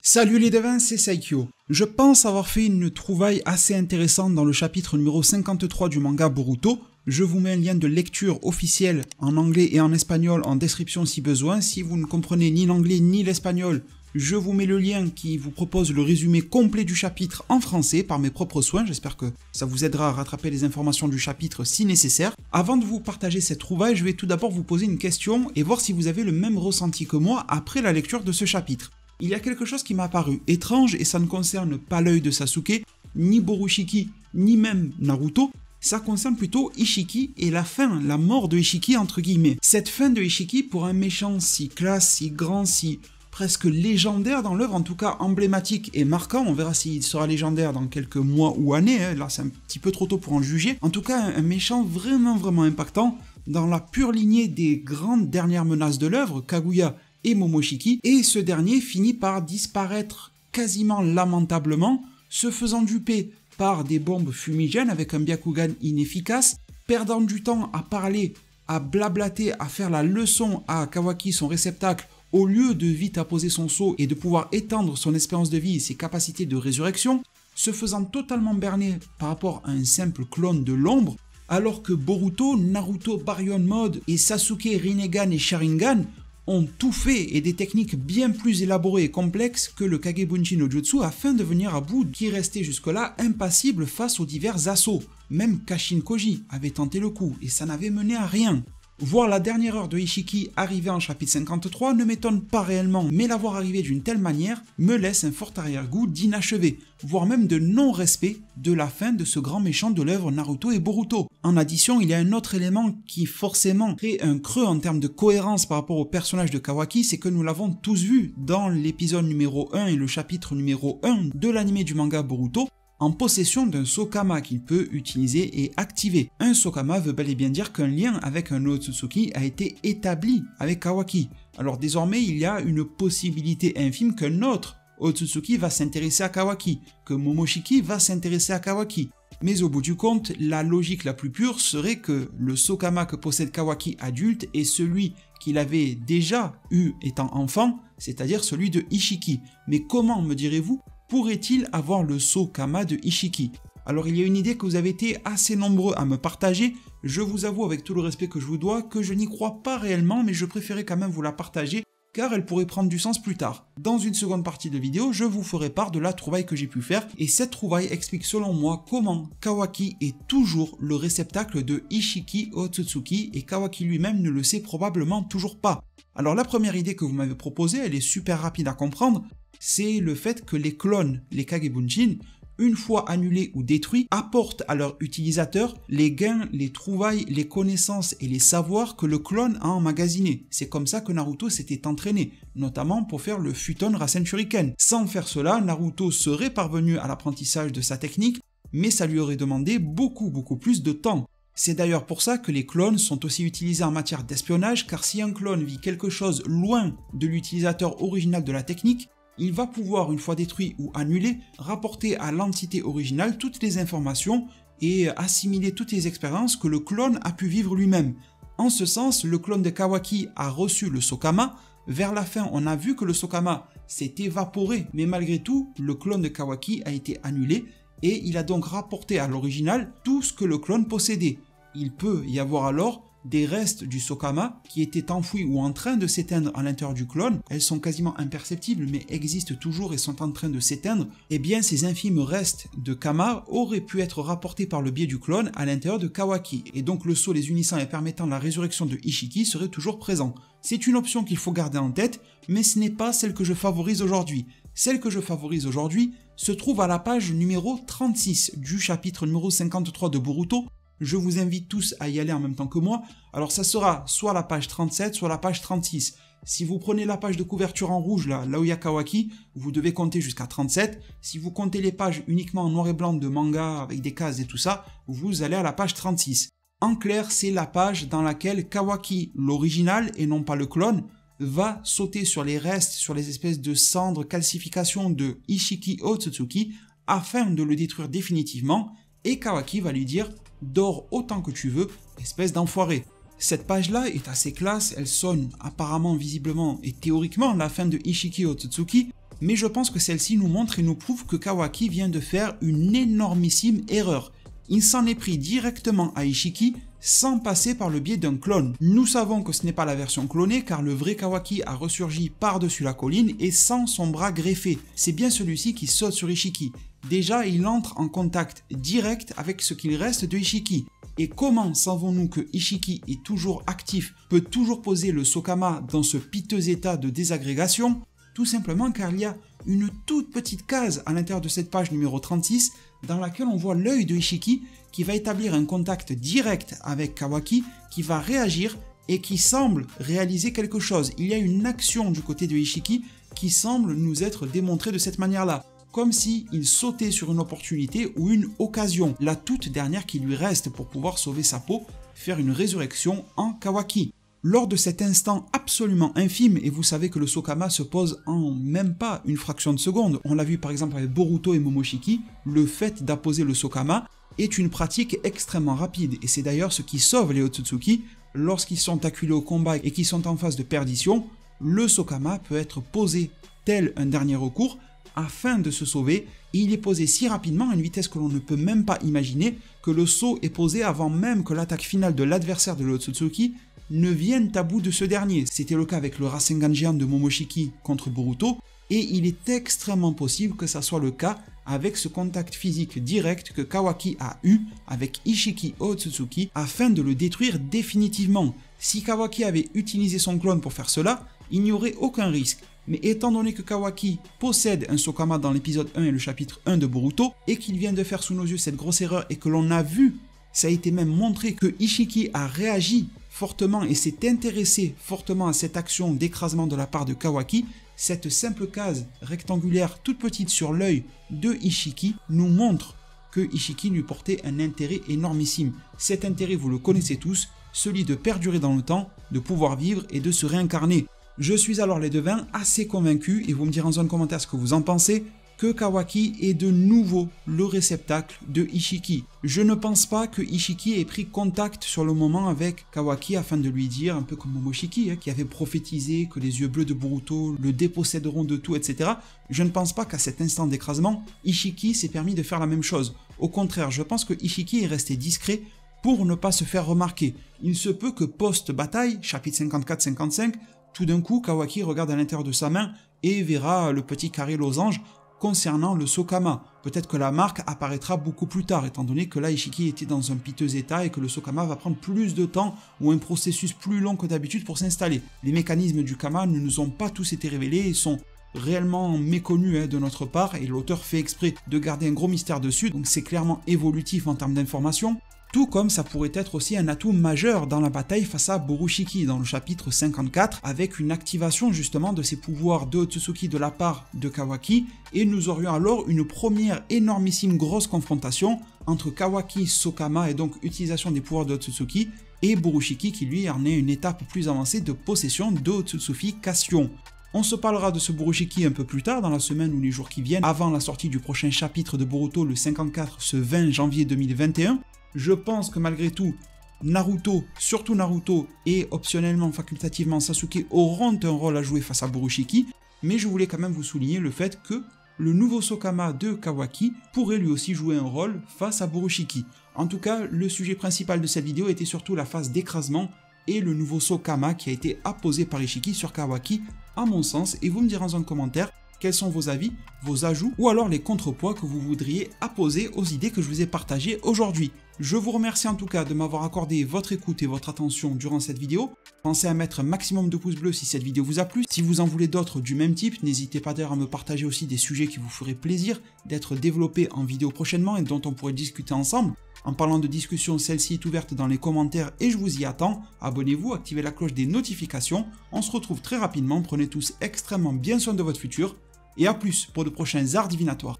Salut les devins, c'est Saikyo. Je pense avoir fait une trouvaille assez intéressante dans le chapitre numéro 53 du manga Boruto. Je vous mets un lien de lecture officiel en anglais et en espagnol en description si besoin. Si vous ne comprenez ni l'anglais ni l'espagnol, je vous mets le lien qui vous propose le résumé complet du chapitre en français par mes propres soins. J'espère que ça vous aidera à rattraper les informations du chapitre si nécessaire. Avant de vous partager cette trouvaille, je vais tout d'abord vous poser une question et voir si vous avez le même ressenti que moi après la lecture de ce chapitre. Il y a quelque chose qui m'a paru étrange et ça ne concerne pas l'œil de Sasuke, ni Borushiki, ni même Naruto. Ça concerne plutôt Ishiki et la fin, la mort de Ishiki entre guillemets. Cette fin de Ishiki pour un méchant si classe, si grand, si presque légendaire dans l'œuvre, en tout cas emblématique et marquant. On verra s'il sera légendaire dans quelques mois ou années, hein. Là c'est un petit peu trop tôt pour en juger. En tout cas un méchant vraiment impactant dans la pure lignée des grandes dernières menaces de l'œuvre, Kaguya et Momoshiki, et ce dernier finit par disparaître quasiment lamentablement, se faisant duper par des bombes fumigènes avec un Byakugan inefficace, perdant du temps à parler, à blablater, à faire la leçon à Kawaki, son réceptacle, au lieu de vite apposer son sceau et de pouvoir étendre son espérance de vie et ses capacités de résurrection, se faisant totalement berner par rapport à un simple clone de l'ombre, alors que Boruto, Naruto Baryon Mode et Sasuke Rinnegan et Sharingan ont tout fait et des techniques bien plus élaborées et complexes que le Kagebunshi no Jutsu afin de venir à bout qui restait jusque-là impassible face aux divers assauts. Même Kashin Koji avait tenté le coup et ça n'avait mené à rien. Voir la dernière heure de Ishiki arriver en chapitre 53 ne m'étonne pas réellement, mais la voir arriver d'une telle manière me laisse un fort arrière-goût d'inachevé, voire même de non-respect de la fin de ce grand méchant de l'œuvre Naruto et Boruto. En addition, il y a un autre élément qui forcément crée un creux en termes de cohérence par rapport au personnage de Kawaki, c'est que nous l'avons tous vu dans l'épisode numéro 1 et le chapitre numéro 1 de l'anime du manga Boruto, en possession d'un Sokama qu'il peut utiliser et activer. Un Sokama veut bel et bien dire qu'un lien avec un Otsutsuki a été établi avec Kawaki. Alors désormais, il y a une possibilité infime qu'un autre Otsutsuki va s'intéresser à Kawaki, que Momoshiki va s'intéresser à Kawaki. Mais au bout du compte, la logique la plus pure serait que le Sokama que possède Kawaki adulte est celui qu'il avait déjà eu étant enfant, c'est-à-dire celui de Ishiki. Mais comment, me direz-vous, pourrait-il avoir le Sokama de Ishiki? Alors il y a une idée que vous avez été assez nombreux à me partager, je vous avoue avec tout le respect que je vous dois que je n'y crois pas réellement, mais je préférais quand même vous la partager car elle pourrait prendre du sens plus tard. Dans une seconde partie de vidéo, je vous ferai part de la trouvaille que j'ai pu faire, et cette trouvaille explique selon moi comment Kawaki est toujours le réceptacle de Ishiki Otsutsuki, et Kawaki lui-même ne le sait probablement toujours pas. Alors la première idée que vous m'avez proposée, elle est super rapide à comprendre, c'est le fait que les clones, les Kagebunshin, une fois annulés ou détruits, apportent à leur utilisateur les gains, les trouvailles, les connaissances et les savoirs que le clone a emmagasinés. C'est comme ça que Naruto s'était entraîné, notamment pour faire le Futon Rasen Shuriken. Sans faire cela, Naruto serait parvenu à l'apprentissage de sa technique, mais ça lui aurait demandé beaucoup plus de temps. C'est d'ailleurs pour ça que les clones sont aussi utilisés en matière d'espionnage, car si un clone vit quelque chose loin de l'utilisateur original de la technique, il va pouvoir, une fois détruit ou annulé, rapporter à l'entité originale toutes les informations et assimiler toutes les expériences que le clone a pu vivre lui-même. En ce sens, le clone de Kawaki a reçu le Sokama. Vers la fin, on a vu que le Sokama s'est évaporé, mais malgré tout, le clone de Kawaki a été annulé et il a donc rapporté à l'original tout ce que le clone possédait. Il peut y avoir alors des restes du Sokama qui étaient enfouis ou en train de s'éteindre à l'intérieur du clone. Elles sont quasiment imperceptibles mais existent toujours et sont en train de s'éteindre. Et bien ces infimes restes de Kama auraient pu être rapportés par le biais du clone à l'intérieur de Kawaki. Et donc le sceau les unissant et permettant la résurrection de Ishiki serait toujours présent. C'est une option qu'il faut garder en tête, mais ce n'est pas celle que je favorise aujourd'hui. Celle que je favorise aujourd'hui se trouve à la page numéro 36 du chapitre numéro 53 de Boruto. Je vous invite tous à y aller en même temps que moi. Alors ça sera soit la page 37, soit la page 36. Si vous prenez la page de couverture en rouge, là où il y a Kawaki, vous devez compter jusqu'à 37. Si vous comptez les pages uniquement en noir et blanc de manga avec des cases et tout ça, vous allez à la page 36. En clair, c'est la page dans laquelle Kawaki, l'original et non pas le clone, va sauter sur les restes, sur les espèces de cendres, calcifications de Ishiki Otsutsuki afin de le détruire définitivement, et Kawaki va lui dire « Dors autant que tu veux, espèce d'enfoiré ». Cette page-là est assez classe, elle sonne apparemment, visiblement et théoriquement la fin de Ishiki Otsutsuki, mais je pense que celle-ci nous montre et nous prouve que Kawaki vient de faire une énormissime erreur. Il s'en est pris directement à Ishiki sans passer par le biais d'un clone. Nous savons que ce n'est pas la version clonée car le vrai Kawaki a ressurgi par-dessus la colline et sans son bras greffé. C'est bien celui-ci qui saute sur Ishiki. Déjà, il entre en contact direct avec ce qu'il reste de Ishiki. Et comment savons-nous que Ishiki est toujours actif, peut toujours poser le Sokama dans ce piteux état de désagrégation? Tout simplement car il y a une toute petite case à l'intérieur de cette page numéro 36 dans laquelle on voit l'œil de Ishiki qui va établir un contact direct avec Kawaki, qui va réagir et qui semble réaliser quelque chose. Il y a une action du côté de Ishiki qui semble nous être démontrée de cette manière-là, comme s'il sautait sur une opportunité ou une occasion, la toute dernière qui lui reste pour pouvoir sauver sa peau, faire une résurrection en Kawaki. Lors de cet instant absolument infime, et vous savez que le Sokama se pose en même pas une fraction de seconde, on l'a vu par exemple avec Boruto et Momoshiki, le fait d'apposer le Sokama est une pratique extrêmement rapide, et c'est d'ailleurs ce qui sauve les Otsutsuki lorsqu'ils sont acculés au combat et qu'ils sont en phase de perdition. Le Sokama peut être posé tel un dernier recours afin de se sauver, et il est posé si rapidement à une vitesse que l'on ne peut même pas imaginer que le saut est posé avant même que l'attaque finale de l'adversaire de l'Otsutsuki ne viennent à bout de ce dernier. C'était le cas avec le Rasengan géant de Momoshiki contre Boruto, et il est extrêmement possible que ça soit le cas avec ce contact physique direct que Kawaki a eu avec Ishiki Otsutsuki afin de le détruire définitivement. Si Kawaki avait utilisé son clone pour faire cela, il n'y aurait aucun risque. Mais étant donné que Kawaki possède un Sokama dans l'épisode 1 et le chapitre 1 de Boruto, et qu'il vient de faire sous nos yeux cette grosse erreur et que l'on a vu, ça a été même montré que Ishiki a réagi fortement et s'est intéressé fortement à cette action d'écrasement de la part de Kawaki, cette simple case rectangulaire toute petite sur l'œil de Ishiki nous montre que Ishiki lui portait un intérêt énormissime. Cet intérêt, vous le connaissez tous, celui de perdurer dans le temps, de pouvoir vivre et de se réincarner. Je suis alors les devins assez convaincu, et vous me direz en zone commentaire ce que vous en pensez, que Kawaki est de nouveau le réceptacle de Ishiki. Je ne pense pas que Ishiki ait pris contact sur le moment avec Kawaki afin de lui dire, un peu comme Momoshiki, qui avait prophétisé que les yeux bleus de Boruto le déposséderont de tout, etc. Je ne pense pas qu'à cet instant d'écrasement, Ishiki s'est permis de faire la même chose. Au contraire, je pense que Ishiki est resté discret pour ne pas se faire remarquer. Il se peut que post-bataille, chapitre 54-55, tout d'un coup, Kawaki regarde à l'intérieur de sa main et verra le petit carré losange concernant le Sokama. Peut-être que la marque apparaîtra beaucoup plus tard, étant donné que là Ishiki était dans un piteux état et que le Sokama va prendre plus de temps ou un processus plus long que d'habitude pour s'installer. Les mécanismes du Kama ne nous ont pas tous été révélés et sont réellement méconnus de notre part, et l'auteur fait exprès de garder un gros mystère dessus, donc c'est clairement évolutif en termes d'information. Tout comme ça pourrait être aussi un atout majeur dans la bataille face à Borushiki dans le chapitre 54, avec une activation justement de ses pouvoirs de Otsutsuki de la part de Kawaki, et nous aurions alors une première énormissime grosse confrontation entre Kawaki, Sokama et donc utilisation des pouvoirs de Otsutsuki, et Borushiki qui lui en est une étape plus avancée de possession de Otsutsufication. On se parlera de ce Borushiki un peu plus tard dans la semaine ou les jours qui viennent, avant la sortie du prochain chapitre de Boruto, le 54, ce 20 janvier 2021. Je pense que malgré tout, Naruto, surtout Naruto, et optionnellement, facultativement Sasuke auront un rôle à jouer face à Borushiki, mais je voulais quand même vous souligner le fait que le nouveau Sokama de Kawaki pourrait lui aussi jouer un rôle face à Borushiki. En tout cas, le sujet principal de cette vidéo était surtout la phase d'écrasement et le nouveau Sokama qui a été apposé par Ishiki sur Kawaki, à mon sens, et vous me direz en zone commentaire quels sont vos avis, vos ajouts, ou alors les contrepoids que vous voudriez apposer aux idées que je vous ai partagées aujourd'hui. Je vous remercie en tout cas de m'avoir accordé votre écoute et votre attention durant cette vidéo. Pensez à mettre un maximum de pouces bleus si cette vidéo vous a plu. Si vous en voulez d'autres du même type, n'hésitez pas d'ailleurs à me partager aussi des sujets qui vous feraient plaisir d'être développés en vidéo prochainement et dont on pourrait discuter ensemble. En parlant de discussion, celle-ci est ouverte dans les commentaires et je vous y attends. Abonnez-vous, activez la cloche des notifications. On se retrouve très rapidement. Prenez tous extrêmement bien soin de votre futur. Et à plus pour de prochains arts divinatoires.